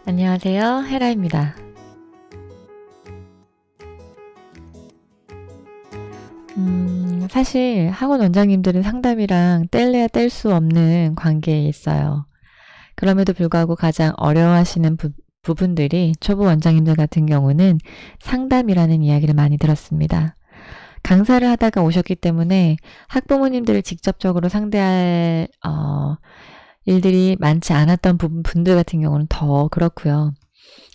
안녕하세요. 헤라입니다. 사실 학원 원장님들은 상담이랑 뗄래야 뗄 수 없는 관계에 있어요. 그럼에도 불구하고 가장 어려워하시는 부분들이 초보 원장님들 같은 경우는 상담이라는 이야기를 많이 들었습니다. 강사를 하다가 오셨기 때문에 학부모님들을 직접적으로 상대할 일들이 많지 않았던 분들 같은 경우는 더 그렇고요.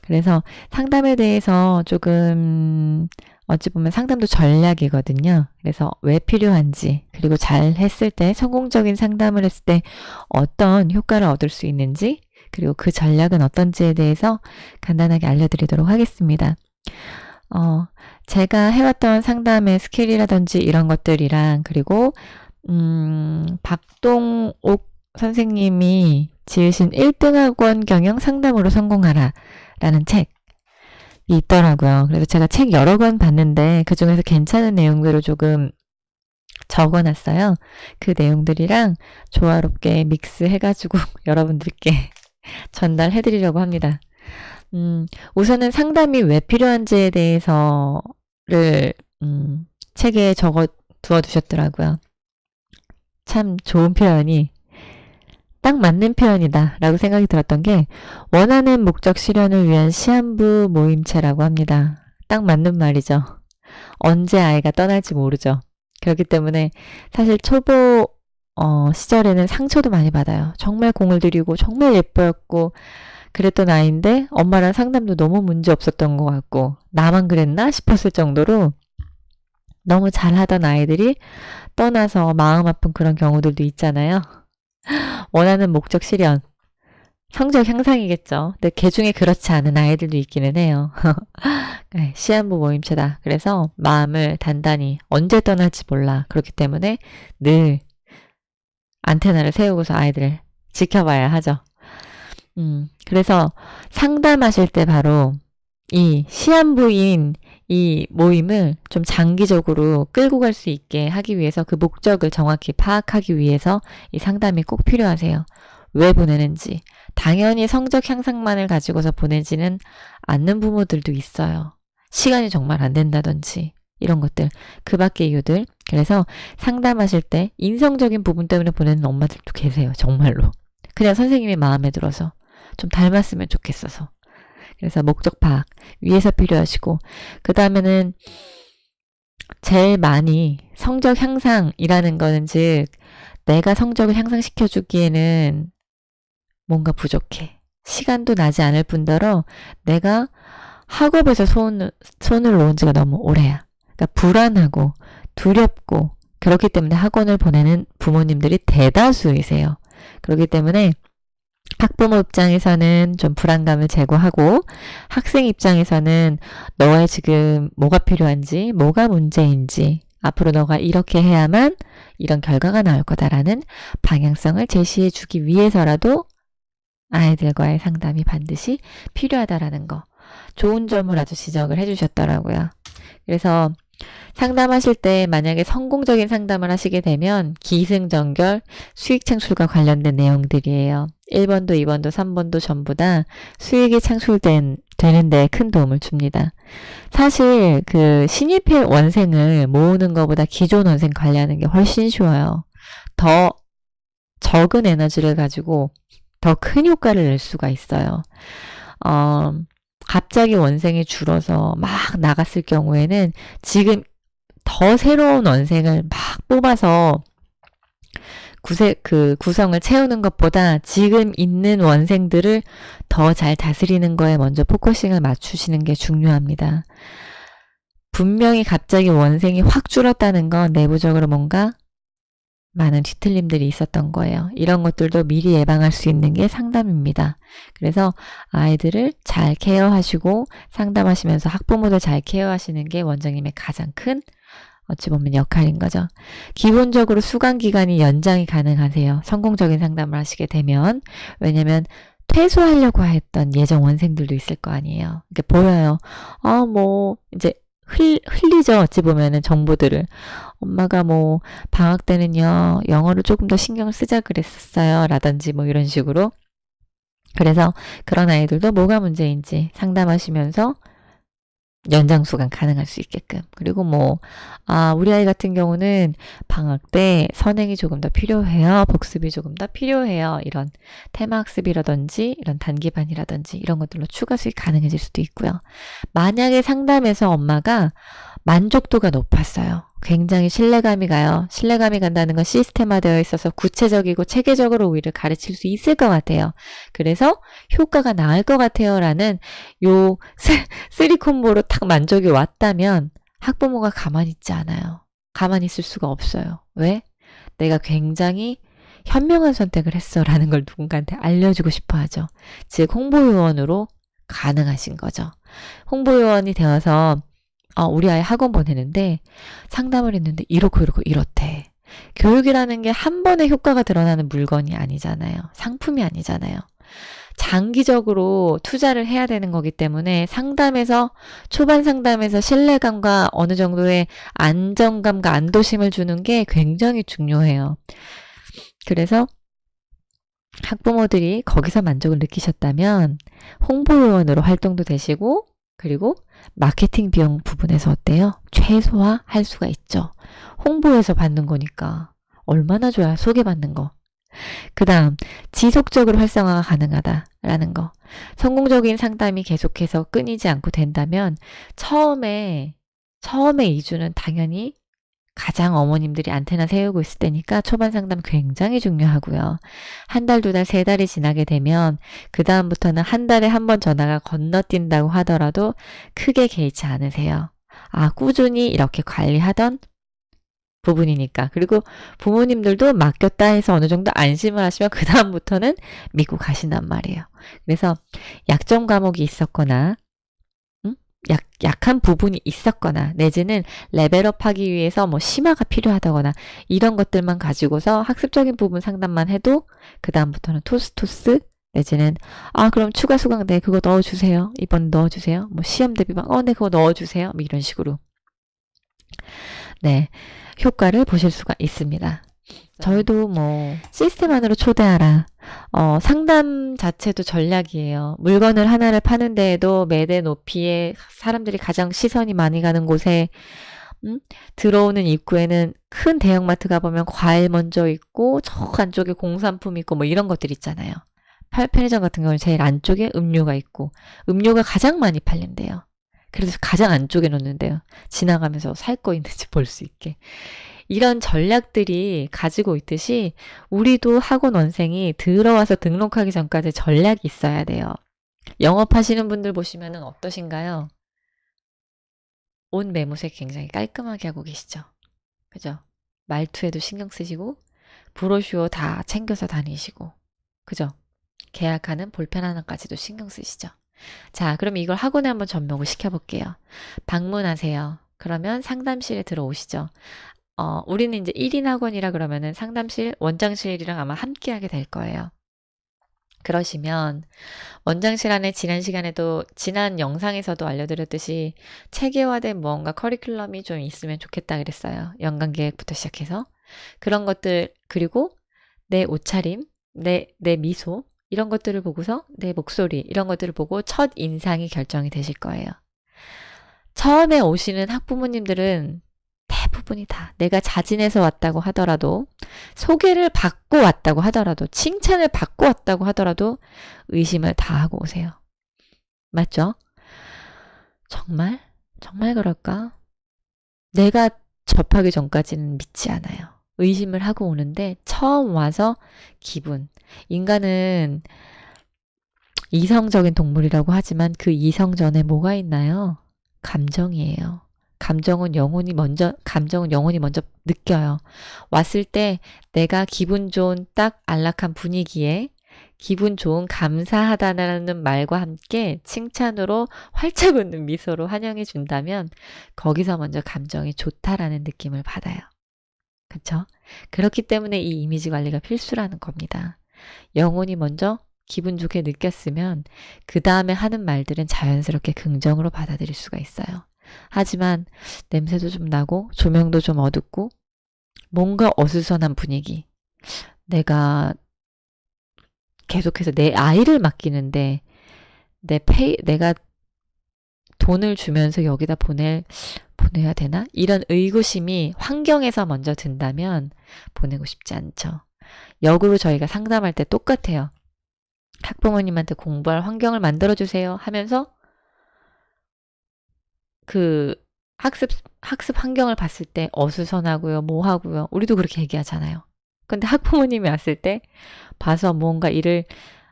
그래서 상담에 대해서 조금 어찌 보면 상담도 전략이거든요. 그래서 왜 필요한지, 그리고 잘 했을 때, 성공적인 상담을 했을 때 어떤 효과를 얻을 수 있는지, 그리고 그 전략은 어떤지에 대해서 간단하게 알려드리도록 하겠습니다. 제가 해왔던 상담의 스킬이라든지 이런 것들이랑, 그리고 박동옥 선생님이 지으신 1등 학원 경영 상담으로 성공하라 라는 책이 있더라고요. 그래서 제가 책 여러 권 봤는데 그 중에서 괜찮은 내용들을 조금 적어놨어요. 그 내용들이랑 조화롭게 믹스해가지고 여러분들께 전달해드리려고 합니다. 우선은 상담이 왜 필요한지에 대해서를 책에 적어 두어두셨더라고요. 참 좋은 표현이 딱 맞는 표현이다 라고 생각이 들었던 게 원하는 목적 실현을 위한 시한부 모임체라고 합니다. 딱 맞는 말이죠. 언제 아이가 떠날지 모르죠. 그렇기 때문에 사실 초보 시절에는 상처도 많이 받아요. 정말 공을 들이고 정말 예뻐였고 그랬던 아이인데 엄마랑 상담도 너무 문제 없었던 것 같고 나만 그랬나 싶었을 정도로 너무 잘하던 아이들이 떠나서 마음 아픈 그런 경우들도 있잖아요. 원하는 목적 실현, 성적 향상이겠죠. 근데 그 중에 그렇지 않은 아이들도 있기는 해요. 시한부 모임체다. 그래서 마음을 단단히 언제 떠날지 몰라. 그렇기 때문에 늘 안테나를 세우고서 아이들을 지켜봐야 하죠. 그래서 상담하실 때 바로 이 시한부인 이 모임을 좀 장기적으로 끌고 갈 수 있게 하기 위해서 그 목적을 정확히 파악하기 위해서 이 상담이 꼭 필요하세요. 왜 보내는지. 당연히 성적 향상만을 가지고서 보내지는 않는 부모들도 있어요. 시간이 정말 안 된다든지 이런 것들. 그 밖의 이유들. 그래서 상담하실 때 인성적인 부분 때문에 보내는 엄마들도 계세요. 정말로. 그냥 선생님이 마음에 들어서 좀 닮았으면 좋겠어서. 그래서 목적 파악 위에서 필요하시고 그 다음에는 제일 많이 성적 향상이라는 거는 즉 내가 성적을 향상시켜 주기에는 뭔가 부족해. 시간도 나지 않을 뿐더러 내가 학업에서 손을 놓은 지가 너무 오래야. 그러니까 불안하고 두렵고 그렇기 때문에 학원을 보내는 부모님들이 대다수이세요. 그렇기 때문에 학부모 입장에서는 좀 불안감을 제거하고 학생 입장에서는 너의 지금 뭐가 필요한지 뭐가 문제인지 앞으로 너가 이렇게 해야만 이런 결과가 나올 거다라는 방향성을 제시해 주기 위해서라도 아이들과의 상담이 반드시 필요하다라는 거 좋은 점을 아주 지적을 해 주셨더라고요. 그래서 상담하실 때 만약에 성공적인 상담을 하시게 되면 기승전결 수익 창출과 관련된 내용들이에요. 1번도 2번도 3번도 전부 다 수익이 창출되는 데 큰 도움을 줍니다. 사실 그 신입회 원생을 모으는 것보다 기존 원생 관리하는 게 훨씬 쉬워요. 더 적은 에너지를 가지고 더 큰 효과를 낼 수가 있어요. 갑자기 원생이 줄어서 막 나갔을 경우에는 지금 더 새로운 원생을 막 뽑아서 구성을 채우는 것보다 지금 있는 원생들을 더 잘 다스리는 거에 먼저 포커싱을 맞추시는 게 중요합니다. 분명히 갑자기 원생이 확 줄었다는 건 내부적으로 뭔가 많은 뒤틀림들이 있었던 거예요. 이런 것들도 미리 예방할 수 있는 게 상담입니다. 그래서 아이들을 잘 케어하시고 상담하시면서 학부모들 잘 케어하시는 게 원장님의 가장 큰 어찌 보면 역할인 거죠. 기본적으로 수강 기간이 연장이 가능하세요. 성공적인 상담을 하시게 되면. 왜냐면 퇴소하려고 했던 예정 원생들도 있을 거 아니에요. 이게 보여요. 이제 흘리죠. 어찌 보면은 정보들을. 엄마가 뭐 방학 때는요 영어를 조금 더 신경을 쓰자 그랬었어요. 라든지 뭐 이런 식으로 그래서 그런 아이들도 뭐가 문제인지 상담하시면서 연장수강 가능할 수 있게끔. 그리고 우리 아이 같은 경우는 방학 때 선행이 조금 더 필요해요. 복습이 조금 더 필요해요. 이런 테마학습이라든지 이런 단기반이라든지 이런 것들로 추가 수익 가능해질 수도 있고요. 만약에 상담에서 엄마가 만족도가 높았어요. 굉장히 신뢰감이 가요. 신뢰감이 간다는 건 시스템화되어 있어서 구체적이고 체계적으로 우리를 가르칠 수 있을 것 같아요. 그래서 효과가 나을 것 같아요. 라는 요 3콤보로 딱 만족이 왔다면 학부모가 가만히 있지 않아요. 가만히 있을 수가 없어요. 왜? 내가 굉장히 현명한 선택을 했어 라는 걸 누군가한테 알려주고 싶어 하죠. 즉 홍보요원으로 가능하신 거죠. 홍보요원이 되어서 우리 아이 학원 보내는데 상담을 했는데 이렇고 이렇대. 교육이라는 게 한 번에 효과가 드러나는 물건이 아니잖아요. 상품이 아니잖아요. 장기적으로 투자를 해야 되는 거기 때문에 초반 상담에서 신뢰감과 어느 정도의 안정감과 안도심을 주는 게 굉장히 중요해요. 그래서 학부모들이 거기서 만족을 느끼셨다면 홍보요원으로 활동도 되시고 그리고 마케팅 비용 부분에서 어때요? 최소화할 수가 있죠. 홍보에서 받는 거니까 얼마나 좋아요. 소개받는 거. 그 다음 지속적으로 활성화가 가능하다라는 거. 성공적인 상담이 계속해서 끊이지 않고 된다면 처음에 2주는 당연히 가장 어머님들이 안테나 세우고 있을 때니까 초반 상담 굉장히 중요하고요. 한 달, 두 달, 세 달이 지나게 되면 그 다음부터는 한 달에 한 번 전화가 건너뛴다고 하더라도 크게 개의치 않으세요. 꾸준히 이렇게 관리하던 부분이니까. 그리고 부모님들도 맡겼다 해서 어느 정도 안심을 하시면 그 다음부터는 믿고 가신단 말이에요. 그래서 약점 과목이 있었거나 약한 부분이 있었거나 내지는 레벨업 하기 위해서 심화가 필요하다거나 이런 것들만 가지고서 학습적인 부분 상담만 해도 그 다음부터는 토스 내지는 그럼 추가 수강 네 그거 넣어주세요. 이번 넣어주세요. 시험 대비방 네 그거 넣어주세요. 이런 식으로 네 효과를 보실 수가 있습니다. 저희도 시스템 안으로 초대하라. 상담 자체도 전략이에요. 물건을 하나를 파는 데에도 매대 높이에 사람들이 가장 시선이 많이 가는 곳에 들어오는 입구에는 큰 대형마트 가보면 과일 먼저 있고 저 안쪽에 공산품 있고 이런 것들 있잖아요. 편의점 같은 경우는 제일 안쪽에 음료가 있고 음료가 가장 많이 팔린대요. 그래서 가장 안쪽에 놓는데요. 지나가면서 살 거 있는지 볼 수 있게. 이런 전략들이 가지고 있듯이 우리도 학원 원생이 들어와서 등록하기 전까지 전략이 있어야 돼요. 영업하시는 분들 보시면 어떠신가요? 옷 매무새 굉장히 깔끔하게 하고 계시죠? 그죠? 말투에도 신경 쓰시고 브로슈어 다 챙겨서 다니시고 그죠? 계약하는 볼펜 하나까지도 신경 쓰시죠? 자, 그럼 이걸 학원에 한번 접목을 시켜볼게요. 방문하세요. 그러면 상담실에 들어오시죠. 우리는 이제 1인 학원이라 그러면은 상담실, 원장실이랑 아마 함께 하게 될 거예요. 그러시면 원장실 안에 지난 영상에서도 알려드렸듯이 체계화된 무언가 커리큘럼이 좀 있으면 좋겠다 그랬어요. 연간 계획부터 시작해서. 그런 것들, 그리고 내 옷차림, 내 미소, 이런 것들을 보고서 내 목소리, 이런 것들을 보고 첫 인상이 결정이 되실 거예요. 처음에 오시는 학부모님들은 대부분이 다 내가 자진해서 왔다고 하더라도 소개를 받고 왔다고 하더라도 칭찬을 받고 왔다고 하더라도 의심을 다 하고 오세요. 맞죠? 정말? 정말 그럴까? 내가 접하기 전까지는 믿지 않아요. 의심을 하고 오는데 처음 와서 인간은 이성적인 동물이라고 하지만 그 이성 전에 뭐가 있나요? 감정이에요. 감정은 영혼이 먼저 느껴요. 왔을 때 내가 기분 좋은 딱 안락한 분위기에 기분 좋은 감사하다는 말과 함께 칭찬으로 활짝 웃는 미소로 환영해 준다면 거기서 먼저 감정이 좋다라는 느낌을 받아요. 그렇죠? 그렇기 때문에 이 이미지 관리가 필수라는 겁니다. 영혼이 먼저 기분 좋게 느꼈으면 그 다음에 하는 말들은 자연스럽게 긍정으로 받아들일 수가 있어요. 하지만 냄새도 좀 나고 조명도 좀 어둡고 뭔가 어수선한 분위기. 내가 계속해서 내 아이를 맡기는데 내가 돈을 주면서 여기다 보내야 되나? 이런 의구심이 환경에서 먼저 든다면 보내고 싶지 않죠. 역으로 저희가 상담할 때 똑같아요. 학부모님한테 공부할 환경을 만들어주세요 하면서 그 학습 환경을 봤을 때 어수선하고요, 뭐하고요. 우리도 그렇게 얘기하잖아요. 근데 학부모님이 왔을 때 봐서 뭔가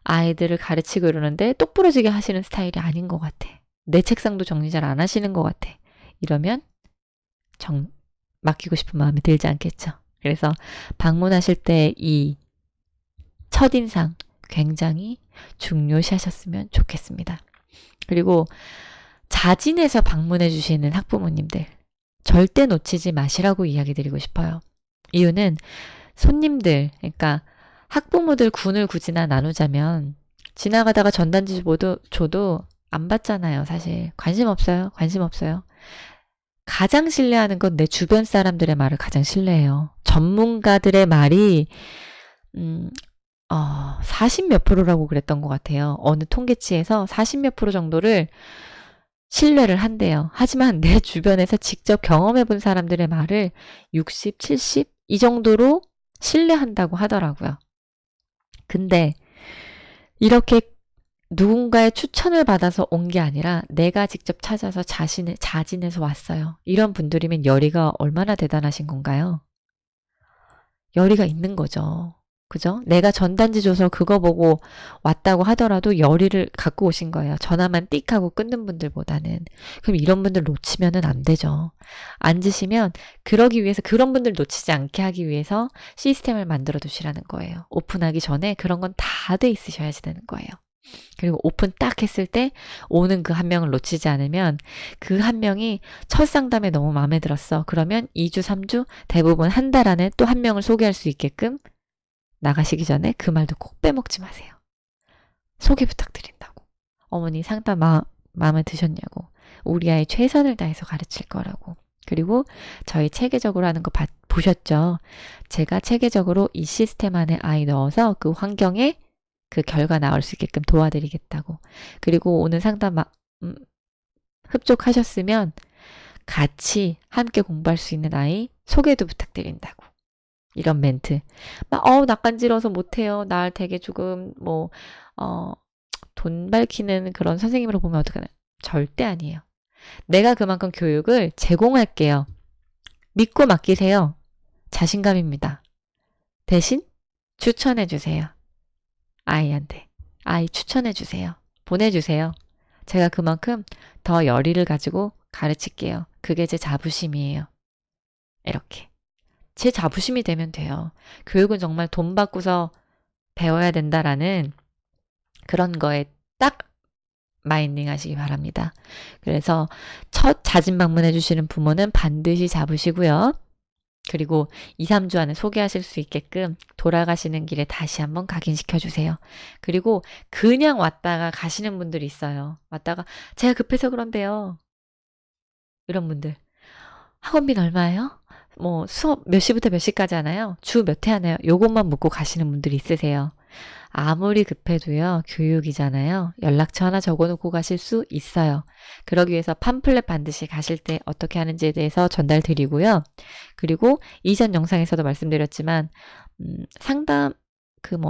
아이들을 가르치고 이러는데 똑부러지게 하시는 스타일이 아닌 것 같아. 내 책상도 정리 잘 안 하시는 것 같아. 이러면 맡기고 싶은 마음이 들지 않겠죠. 그래서 방문하실 때 이 첫인상 굉장히 중요시 하셨으면 좋겠습니다. 그리고 자진해서 방문해 주시는 학부모님들 절대 놓치지 마시라고 이야기 드리고 싶어요. 이유는 손님들, 그러니까 학부모들 군을 굳이나 나누자면 지나가다가 전단지 줘도 안 받잖아요. 사실 관심 없어요. 가장 신뢰하는 건 내 주변 사람들의 말을 가장 신뢰해요. 전문가들의 말이 40몇 프로라고 그랬던 것 같아요. 어느 통계치에서 40몇 프로 정도를 신뢰를 한대요. 하지만 내 주변에서 직접 경험해 본 사람들의 말을 60, 70 이 정도로 신뢰한다고 하더라고요. 근데 이렇게 누군가의 추천을 받아서 온 게 아니라 내가 직접 찾아서 자진해서 왔어요. 이런 분들이면 열의가 얼마나 대단하신 건가요? 열의가 있는 거죠. 그죠? 내가 전단지 줘서 그거 보고 왔다고 하더라도 열의를 갖고 오신 거예요. 전화만 띡 하고 끊는 분들보다는. 그럼 이런 분들 놓치면은 안 되죠. 앉으시면 그러기 위해서 그런 분들 놓치지 않게 하기 위해서 시스템을 만들어 두시라는 거예요. 오픈하기 전에 그런 건 다 돼 있으셔야지 되는 거예요. 그리고 오픈 딱 했을 때 오는 그 한 명을 놓치지 않으면 그 한 명이 첫 상담에 너무 마음에 들었어. 그러면 2주, 3주, 대부분 한 달 안에 또 한 명을 소개할 수 있게끔 나가시기 전에 그 말도 꼭 빼먹지 마세요. 소개 부탁드린다고. 어머니 상담 마음에 드셨냐고. 우리 아이 최선을 다해서 가르칠 거라고. 그리고 저희 체계적으로 하는 거 보셨죠? 제가 체계적으로 이 시스템 안에 아이 넣어서 그 환경에 그 결과 나올 수 있게끔 도와드리겠다고. 그리고 오늘 상담 흡족하셨으면 같이 함께 공부할 수 있는 아이 소개도 부탁드린다고. 이런 멘트. 낯간지러워서 못해요. 날 되게 조금 돈 밝히는 그런 선생님으로 보면 어떡하나. 절대 아니에요. 내가 그만큼 교육을 제공할게요. 믿고 맡기세요. 자신감입니다. 대신 추천해주세요. 아이한테. 아이 추천해주세요. 보내주세요. 제가 그만큼 더 열의를 가지고 가르칠게요. 그게 제 자부심이에요. 이렇게. 제 자부심이 되면 돼요. 교육은 정말 돈 받고서 배워야 된다라는 그런 거에 딱 마인딩 하시기 바랍니다. 그래서 첫 자진 방문해 주시는 부모는 반드시 잡으시고요. 그리고 2, 3주 안에 소개하실 수 있게끔 돌아가시는 길에 다시 한번 각인시켜 주세요. 그리고 그냥 왔다가 가시는 분들이 있어요. 왔다가 제가 급해서 그런데요. 이런 분들. 학원비는 얼마예요? 수업 몇 시부터 몇 시까지 하나요? 주 몇 회 하나요? 요것만 묻고 가시는 분들이 있으세요. 아무리 급해도요, 교육이잖아요. 연락처 하나 적어놓고 가실 수 있어요. 그러기 위해서 팜플렛 반드시 가실 때 어떻게 하는지에 대해서 전달드리고요. 그리고 이전 영상에서도 말씀드렸지만, 상담,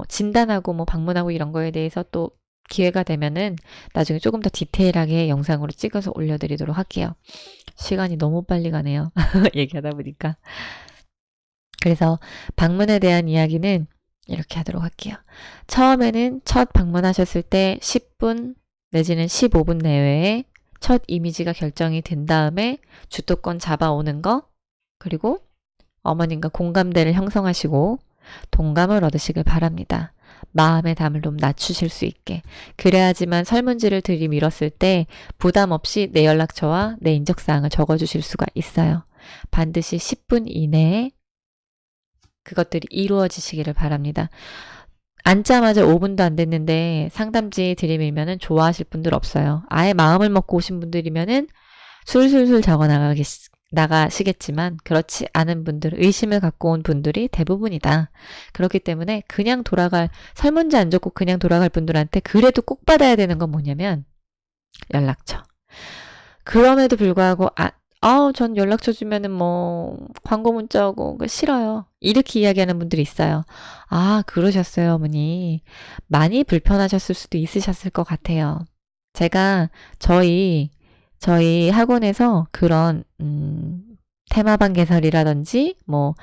진단하고 방문하고 이런 거에 대해서 또 기회가 되면은 나중에 조금 더 디테일하게 영상으로 찍어서 올려드리도록 할게요. 시간이 너무 빨리 가네요. 얘기하다 보니까. 그래서 방문에 대한 이야기는 이렇게 하도록 할게요. 처음에는 첫 방문하셨을 때 10분 내지는 15분 내외에 첫 이미지가 결정이 된 다음에 주도권 잡아오는 거, 그리고 어머님과 공감대를 형성하시고 동감을 얻으시길 바랍니다. 마음의 담을 좀 낮추실 수 있게. 그래야지만 설문지를 들이밀었을 때 부담 없이 내 연락처와 내 인적사항을 적어주실 수가 있어요. 반드시 10분 이내에 그것들이 이루어지시기를 바랍니다. 앉자마자 5분도 안 됐는데 상담지 들이밀면은 좋아하실 분들 없어요. 아예 마음을 먹고 오신 분들이면은 술술술 적어 나가시겠지만 그렇지 않은 분들, 의심을 갖고 온 분들이 대부분이다. 그렇기 때문에 그냥 돌아갈, 설문지 안 적고 그냥 돌아갈 분들한테 그래도 꼭 받아야 되는 건 뭐냐면 연락처. 그럼에도 불구하고 전 연락처 주면은 뭐 광고 문자 오고 그거 싫어요. 이렇게 이야기하는 분들이 있어요. 아, 그러셨어요, 어머니. 많이 불편하셨을 수도 있으셨을 것 같아요. 제가 저희 학원에서 그런 테마반 개설이라든지 뭐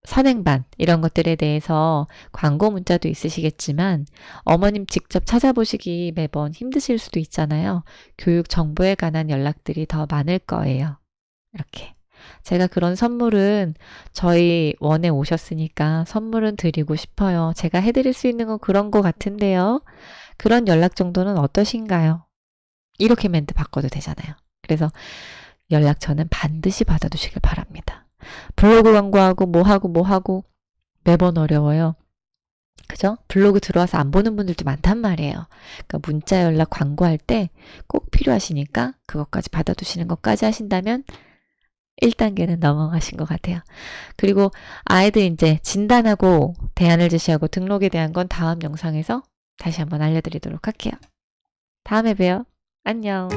선행반 이런 것들에 대해서 광고 문자도 있으시겠지만 어머님 직접 찾아보시기 매번 힘드실 수도 있잖아요. 교육 정보에 관한 연락들이 더 많을 거예요. 이렇게. 제가 그런 선물은 저희 원에 오셨으니까 선물은 드리고 싶어요. 제가 해드릴 수 있는 건 그런 거 같은데요. 그런 연락 정도는 어떠신가요? 이렇게 멘트 바꿔도 되잖아요. 그래서 연락처는 반드시 받아두시길 바랍니다. 블로그 광고하고 뭐하고 매번 어려워요. 그죠? 블로그 들어와서 안 보는 분들도 많단 말이에요. 그러니까 문자 연락 광고할 때 꼭 필요하시니까 그것까지 받아두시는 것까지 하신다면 1단계는 넘어가신 것 같아요. 그리고 아이들 이제 진단하고 대안을 제시하고 등록에 대한 건 다음 영상에서 다시 한번 알려드리도록 할게요. 다음에 봬요. 안녕.